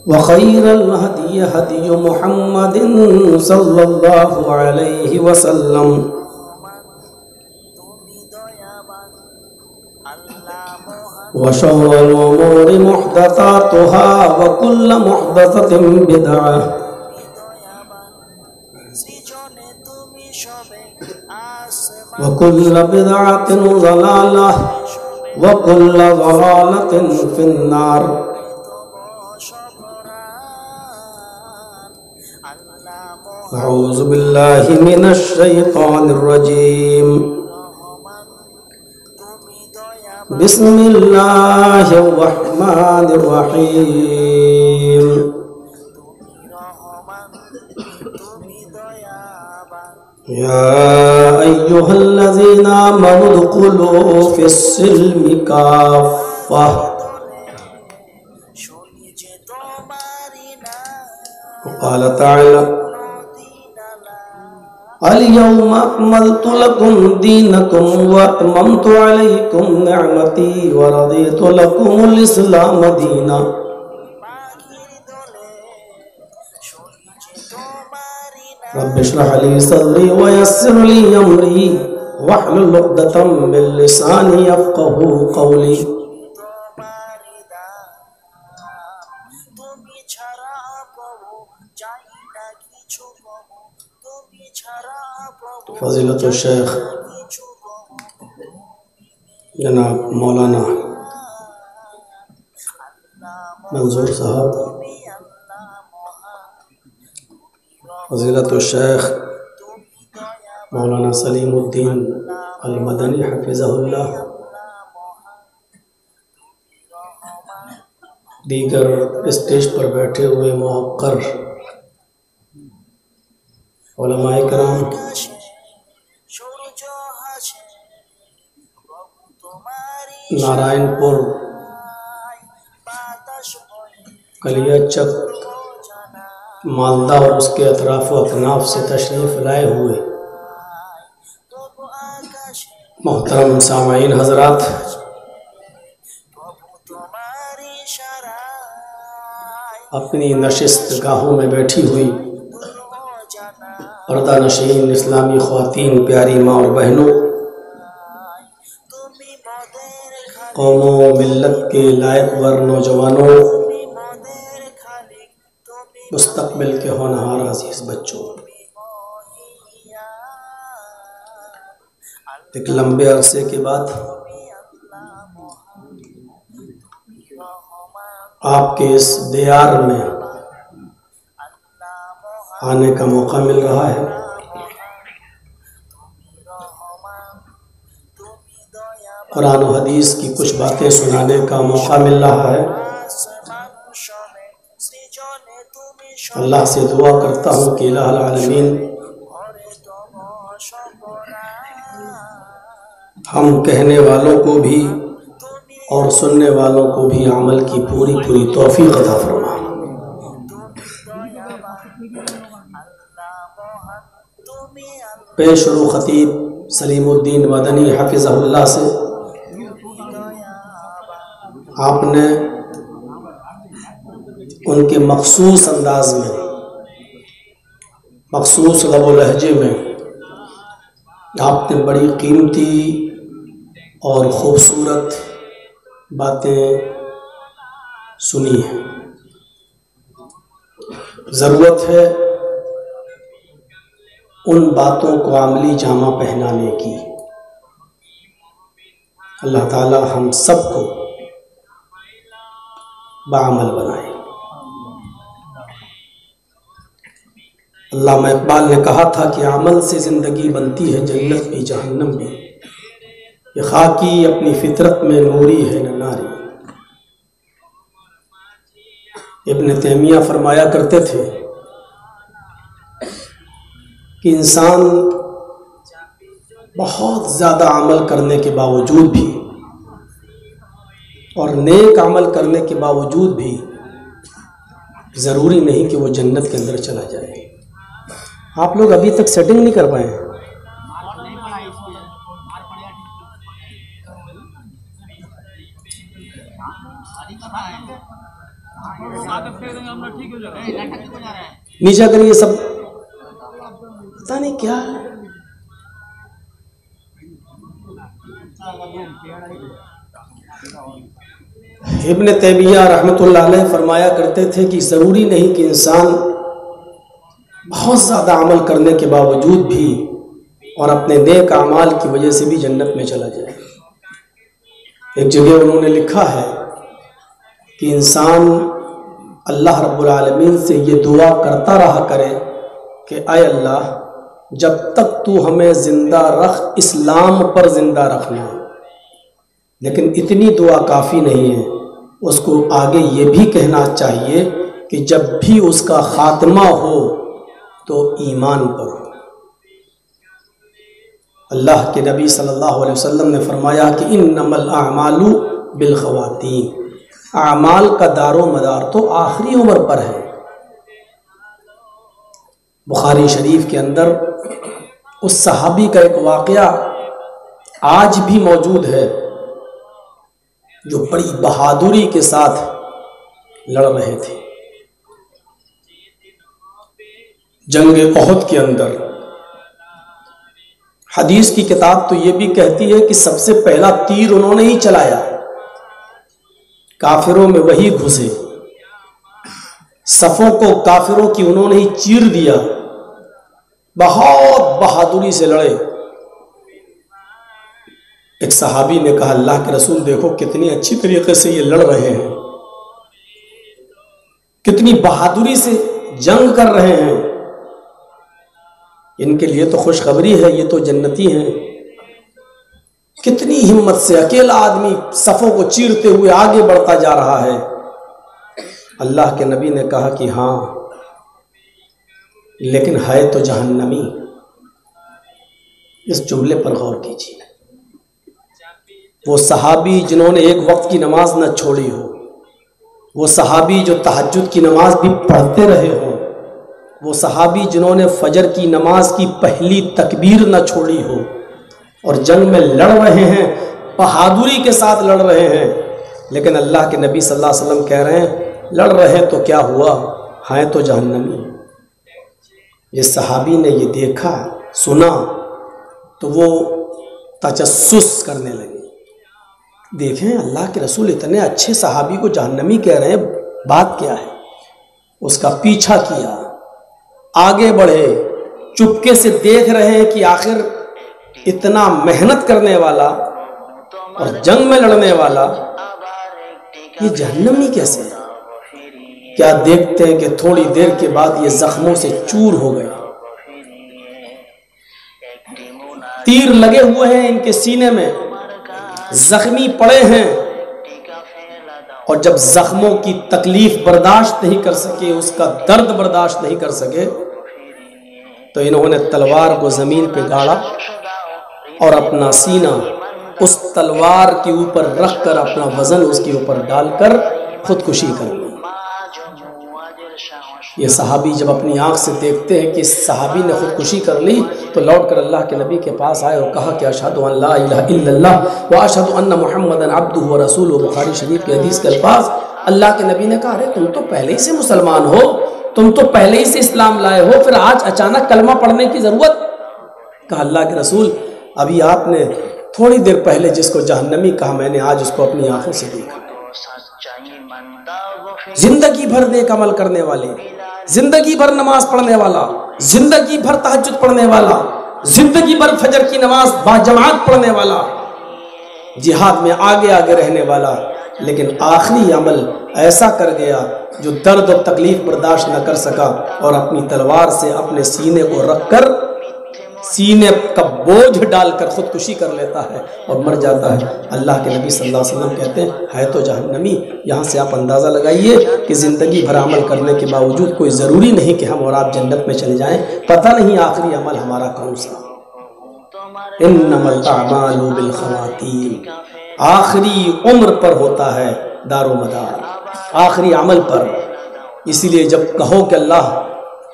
وخير الهدي هدي محمد صلى الله عليه وسلم وشر الأمور محدثاتها وكل محدثة بدعة وكل بدعة ضلالة وكل ضلالة في النار. أعوذ بالله من الشيطان الرجيم. بسم الله الرحمن الرحيم. يا أيها الذين آمنوا ادخلوا في السلم كافة. وقال تعالى: اليوم أكملت لكم دينكم وأتممت عليكم نعمتي ورضيت لكم الإسلام دينا. رب اشرح لي صدري ويسر لي أمري واحلل عقدة من لساني يفقهوا قولي. فضیلت الشیخ جناب مولانا منظور صاحب، فضیلت الشیخ مولانا سلیم الدین المدنی حفظہ اللہ، دیگر اسٹیج پر بیٹھے ہوئے موقر علماء کرام، نارائن پور کلیہ چک مالدہ اور اس کے اطراف و اکناف سے تشریف لائے ہوئے محترم سامعین حضرات، اپنی نشست گاہوں میں بیٹھی ہوئی پردہ نشین اسلامی خواتین، پیاری ماں اور بہنوں، قوم و ملت کے لائق ور نوجوانوں، مستقبل کے ہونہار عزیز بچوں، ایک لمبے عرصے کے بعد آپ کے اس دیار میں آنے کا موقع مل رہا ہے۔ قرآن و حدیث کی کچھ باتیں سنانے کا موقع مل رہا ہے۔ اللہ سے دعا کرتا ہوں کہ الہ العالمین ہم کہنے والوں کو بھی اور سننے والوں کو بھی عمل کی پوری توفیق عطا فرما۔ پیش رو خطیب سلیم الدین مدنی حفظہ اللہ سے آپ نے ان کے مخصوص انداز میں، مخصوص لب و لہجے میں آپ نے بڑی قیمتی اور خوبصورت باتیں سنی ہیں۔ ضرورت ہے ان باتوں کو عملی جامہ پہنانے کی۔ اللہ تعالی ہم سب کو بعمل بنائے۔ علامہ اقبال نے کہا تھا کہ عمل سے زندگی بنتی ہے جنت بھی جہنم بھی، یہ خاکی اپنی فطرت میں نوری ہے نہ ناری۔ ابن تیمیہ فرمایا کرتے تھے کہ انسان بہت زیادہ عمل کرنے کے باوجود بھی اور نیک عمل کرنے کے باوجود بھی ضروری نہیں کہ وہ جنت کے اندر چلا جائے۔ آپ لوگ ابھی تک سیٹنگ نہیں کر پائے ہیں۔ نیچے اگر یہ سب پتہ نہیں کیا ہے. ابن تیمیہ رحمۃ اللہ علیہ فرمایا کرتے تھے کہ ضروری نہیں کہ انسان بہت زیادہ عمل کرنے کے باوجود بھی اور اپنے نیک اعمال کی وجہ سے بھی جنت میں چلا جائے. ایک جگہ انہوں نے لکھا ہے کہ انسان اللہ رب العالمین سے یہ دعا کرتا رہا کرے کہ اے اللہ جب تک تو ہمیں زندہ رکھ اسلام پر زندہ رکھنا. لیکن اتنی دعا کافی نہیں ہے، اس کو آگے یہ بھی کہنا چاہیے کہ جب بھی اس کا خاتمہ ہو تو ایمان پر ہو. اللہ کے نبی صلی اللہ علیہ وسلم نے فرمایا کہ انما الاعمال بالخواتیم، اعمال کا دار و مدار تو آخری عمر پر ہے. بخاری شریف کے اندر اس صحابی کا ایک واقعہ آج بھی موجود ہے جو بڑی بہادری کے ساتھ لڑ رہے تھے. جنگ احد کے اندر حدیث کی کتاب تو یہ بھی کہتی ہے کہ سب سے پہلا تیر انہوں نے ہی چلایا، کافروں میں وہی گھسے، صفوں کو کافروں کی انہوں نے ہی چیر دیا، بہت بہادری سے لڑے. ایک صحابی نے کہا اللہ کے رسول دیکھو کتنی اچھی طریقے سے یہ لڑ رہے ہیں، کتنی بہادری سے جنگ کر رہے ہیں، ان کے لیے تو خوشخبری ہے، یہ تو جنتی ہیں. کتنی ہمت سے اکیلا آدمی صفوں کو چیرتے ہوئے آگے بڑھتا جا رہا ہے. اللہ کے نبی نے کہا کہ ہاں لیکن ہے تو جہنمی. اس جملے پر غور کیجیے. وہ صحابی جنہوں نے ایک وقت کی نماز نہ چھوڑی ہو، وہ صحابی جو تہجد کی نماز بھی پڑھتے رہے ہوں، وہ صحابی جنہوں نے فجر کی نماز کی پہلی تکبیر نہ چھوڑی ہو اور جنگ میں لڑ رہے ہیں، بہادری کے ساتھ لڑ رہے ہیں. لیکن اللہ کے نبی صلی اللہ علیہ وسلم کہہ رہے ہیں لڑ رہے تو کیا ہوا، ہیں تو جہنمی. یہ صحابی نے یہ دیکھا سنا تو وہ تجسس کرنے لگے. دیکھیں اللہ کے رسول اتنے اچھے صحابی کو جہنمی کہہ رہے ہیں، بات کیا ہے. اس کا پیچھا کیا، آگے بڑھے، چپکے سے دیکھ رہے ہیں کہ آخر اتنا محنت کرنے والا اور جنگ میں لڑنے والا یہ جہنمی کیسے ہے. کیا دیکھتے ہیں کہ تھوڑی دیر کے بعد یہ زخموں سے چور ہو گئے، تیر لگے ہوئے ہیں ان کے سینے میں، زخمی پڑے ہیں. اور جب زخموں کی تکلیف برداشت نہیں کر سکے، اس کا درد برداشت نہیں کر سکے، تو انہوں نے تلوار کو زمین پہ گاڑا اور اپنا سینہ اس تلوار کے اوپر رکھ کر اپنا وزن اس کے اوپر ڈال کر خودکشی کر لی. یہ صحابی جب اپنی آنکھ سے دیکھتے ہیں کہ اس صحابی نے خودکشی کر لی تو لوٹ کر اللہ کے نبی کے پاس آئے اور کہا کہ اشہد ان لا الہ الا اللہ واشہد ان محمدا عبدہ ورسولہ. بخاری شریف کے حدیث کے الفاظ. اللہ کے نبی نے کہا ارے تم تو پہلے ہی سے مسلمان ہو، تم تو پہلے ہی سے اسلام لائے ہو، پھر آج اچانک کلمہ پڑھنے کی ضرورت. کہا اللہ کے رسول ابھی آپ نے تھوڑی دیر پہلے جس کو جہنمی کہا میں نے آج اس کو اپنی آنکھوں سے دیکھا. زندگی بھر نیک عمل کرنے والے، زندگی بھر نماز پڑھنے والا، زندگی بھر تہجد پڑھنے والا، زندگی بھر فجر کی نماز باجماعت پڑھنے والا، جہاد میں آگے آگے رہنے والا، لیکن آخری عمل ایسا کر گیا جو درد و تکلیف برداشت نہ کر سکا اور اپنی تلوار سے اپنے سینے کو رکھ کر سینے کا بوجھ ڈال کر خودکشی کر لیتا ہے اور مر جاتا ہے. اللہ کے نبی صلی اللہ علیہ وسلم کہتے ہیں ہے تو جہنمی. یہاں سے آپ اندازہ لگائیے کہ زندگی بھر عمل کرنے کے باوجود کوئی ضروری نہیں کہ ہم اور آپ جنت میں چلے جائیں. پتہ نہیں آخری عمل ہمارا کون سا. انما الاعمال بالخواتیم. آخری عمر پر ہوتا ہے دار و مدار، آخری عمل پر. اسی لیے جب کہو کہ اللہ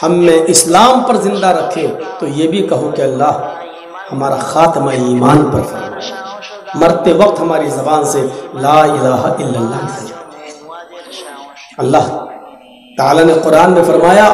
ہمیں اسلام پر زندہ رکھے تو یہ بھی کہو کہ اللہ ہمارا خاتمہ ایمان پر فرمائے. مرتے وقت ہماری زبان سے لا الہ الا اللہ نکلے. اللہ تعالیٰ نے قرآن میں فرمایا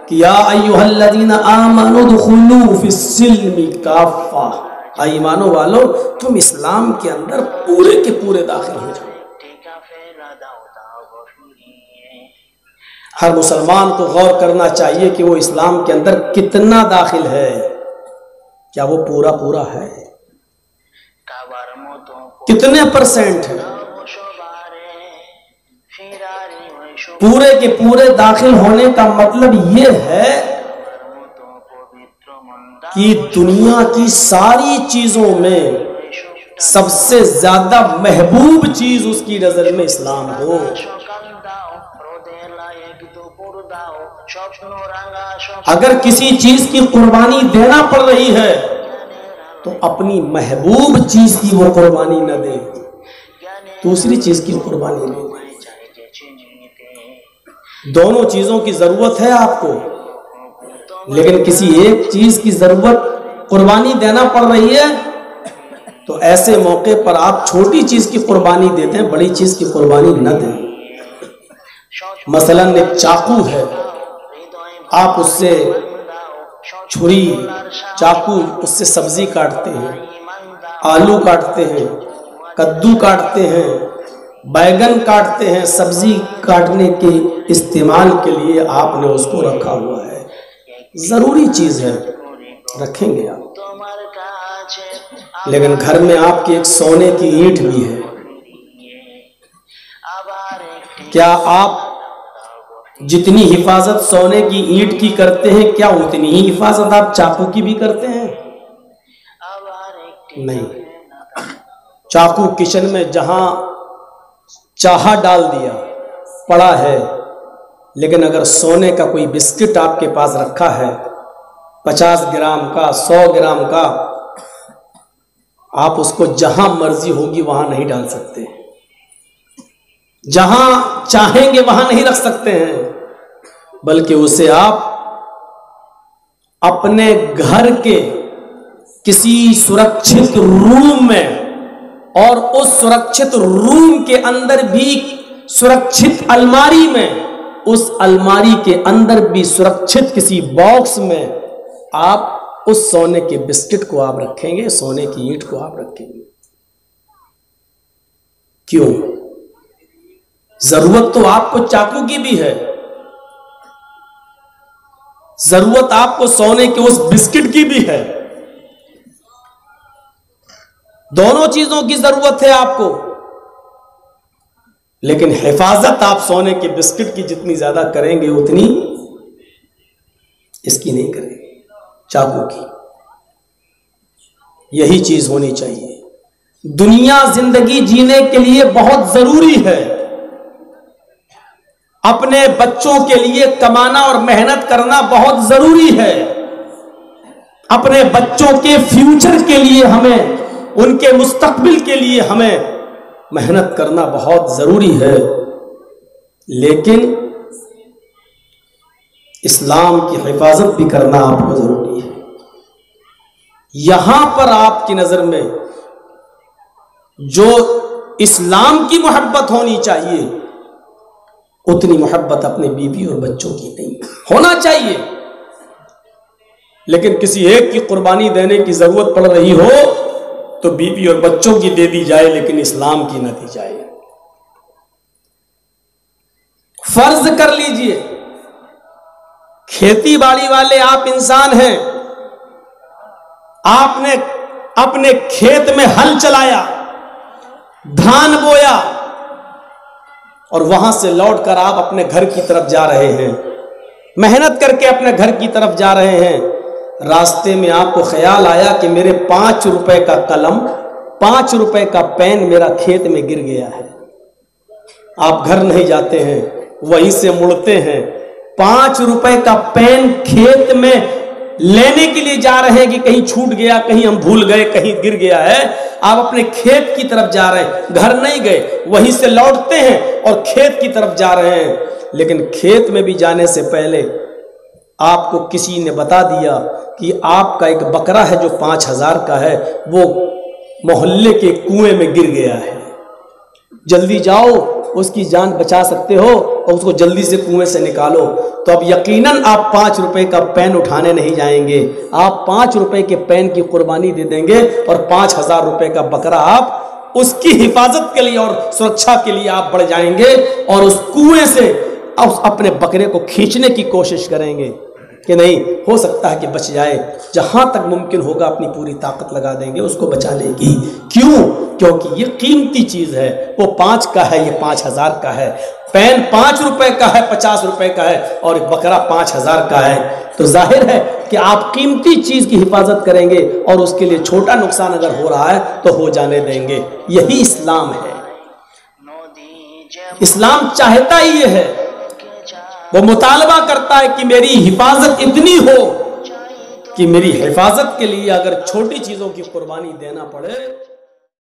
کہ یا ایھا الذین آمنوا ادخلوا فی السلم کافہ، ایمانو والو تم اسلام کے اندر پورے کے پورے داخل ہو جاؤ۔ ہر مسلمان کو غور کرنا چاہیے کہ وہ اسلام کے اندر کتنا داخل ہے، کیا وہ پورا پورا ہے، کتنے پرسنٹ ہے۔ پورے کے پورے داخل ہونے کا مطلب یہ ہے کہ دنیا کی ساری چیزوں میں سب سے زیادہ محبوب چیز اس کی نظر میں اسلام ہو۔ اگر کسی چیز کی قربانی دینا پڑ رہی ہے تو اپنی محبوب چیز کی وہ قربانی نہ دے، دوسری چیز کی قربانی نہ دے۔ دونوں چیزوں کی ضرورت ہے آپ کو، لیکن کسی ایک چیز کی ضرورت قربانی دینا پڑ رہی ہے تو ایسے موقع پر آپ چھوٹی چیز کی قربانی دیتے ہیں، بڑی چیز کی قربانی نہ دیں۔ مثلا ایک چاقو ہے، آپ اس سے چھری چاقو اس سے سبزی کاٹتے ہیں، آلو کاٹتے ہیں، کدو کاٹتے ہیں، بیگن کاٹتے ہیں، سبزی کاٹنے کے استعمال کے لیے آپ نے اس کو رکھا ہوا ہے، ضروری چیز ہے، رکھیں گے آپ۔ لیکن گھر میں آپ کی ایک سونے کی اینٹ بھی ہے، کیا آپ جتنی حفاظت سونے کی اینٹ کی کرتے ہیں کیا اتنی ہی حفاظت آپ چاقو کی بھی کرتے ہیں؟ نہیں۔ چاقو کچن میں جہاں چاہا ڈال دیا پڑا ہے، لیکن اگر سونے کا کوئی بسکٹ آپ کے پاس رکھا ہے 50 گرام کا 100 گرام کا، آپ اس کو جہاں مرضی ہوگی وہاں نہیں ڈال سکتے، جہاں چاہیں گے وہاں نہیں رکھ سکتے ہیں، بلکہ اسے آپ اپنے گھر کے کسی سرکشت روم میں، اور اس سرکشت روم کے اندر بھی سرکشت الماری میں، اس الماری کے اندر بھی سرکشت کسی باکس میں آپ اس سونے کے بسکٹ کو آپ رکھیں گے، سونے کی اینٹ کو آپ رکھیں گے۔ کیوں؟ ضرورت تو آپ کو چاقو کی بھی ہے، ضرورت آپ کو سونے کے اس بسکٹ کی بھی ہے، دونوں چیزوں کی ضرورت ہے آپ کو، لیکن حفاظت آپ سونے کے بسکٹ کی جتنی زیادہ کریں گے اتنی اس کی نہیں کریں گے، چاقو کی۔ یہی چیز ہونی چاہیے۔ دنیا زندگی جینے کے لیے بہت ضروری ہے، اپنے بچوں کے لیے کمانا اور محنت کرنا بہت ضروری ہے، اپنے بچوں کے فیوچر کے لیے ہمیں، ان کے مستقبل کے لیے ہمیں محنت کرنا بہت ضروری ہے، لیکن اسلام کی حفاظت بھی کرنا آپ کو ضروری ہے۔ یہاں پر آپ کی نظر میں جو اسلام کی محبت ہونی چاہیے اتنی محبت اپنے بیوی اور بچوں کی نہیں ہونا چاہیے، لیکن کسی ایک کی قربانی دینے کی ضرورت پڑ رہی ہو تو بیوی اور بچوں کی دے دی جائے، لیکن اسلام کی نہ دی جائے۔ فرض کر لیجئے کھیتی باڑی والے آپ انسان ہیں، آپ نے اپنے کھیت میں ہل چلایا، دھان بویا، اور وہاں سے لوٹ کر آپ اپنے گھر کی طرف جا رہے ہیں، محنت کر کے اپنے گھر کی طرف جا رہے ہیں، راستے میں آپ کو خیال آیا کہ میرے 5 روپے کا قلم 5 روپے کا پین میرا کھیت میں گر گیا ہے۔ آپ گھر نہیں جاتے ہیں، وہیں سے مڑتے ہیں، 5 روپے کا پین کھیت میں لینے کے لیے جا رہے ہیں کہ کہیں چھوٹ گیا، کہیں ہم بھول گئے، کہیں گر گیا ہے۔ آپ اپنے کھیت کی طرف جا رہے ہیں، گھر نہیں گئے، وہیں سے لوٹتے ہیں اور کھیت کی طرف جا رہے ہیں، لیکن کھیت میں بھی جانے سے پہلے آپ کو کسی نے بتا دیا کہ آپ کا ایک بکرا ہے جو 5000 کا ہے، وہ محلے کے کنویں میں گر گیا ہے۔ جلدی جاؤ، اس کی جان بچا سکتے ہو اور اس کو جلدی سے کنویں سے نکالو، تو اب یقیناً آپ 5 روپے کا پین اٹھانے نہیں جائیں گے، آپ 5 روپے کے پین کی قربانی دے دیں گے اور 5000 روپے کا بکرا آپ اس کی حفاظت کے لیے اور سرکشا کے لیے آپ بڑھ جائیں گے اور اس کنویں سے اپنے بکرے کو کھینچنے کی کوشش کریں گے کہ نہیں ہو سکتا ہے کہ بچ جائے، جہاں تک ممکن ہوگا اپنی پوری طاقت لگا دیں گے اس کو بچانے کی۔ کیوں؟ کیونکہ یہ قیمتی چیز ہے، وہ 5 کا ہے، یہ 5000 کا ہے، پین 5 روپے کا ہے، 50 روپے کا ہے اور ایک بکرا 5000 کا ہے، تو ظاہر ہے کہ آپ قیمتی چیز کی حفاظت کریں گے اور اس کے لیے چھوٹا نقصان اگر ہو رہا ہے تو ہو جانے دیں گے۔ یہی اسلام ہے، اسلام چاہتا ہی یہ ہے، وہ مطالبہ کرتا ہے کہ میری حفاظت اتنی ہو کہ میری حفاظت کے لیے اگر چھوٹی چیزوں کی قربانی دینا پڑے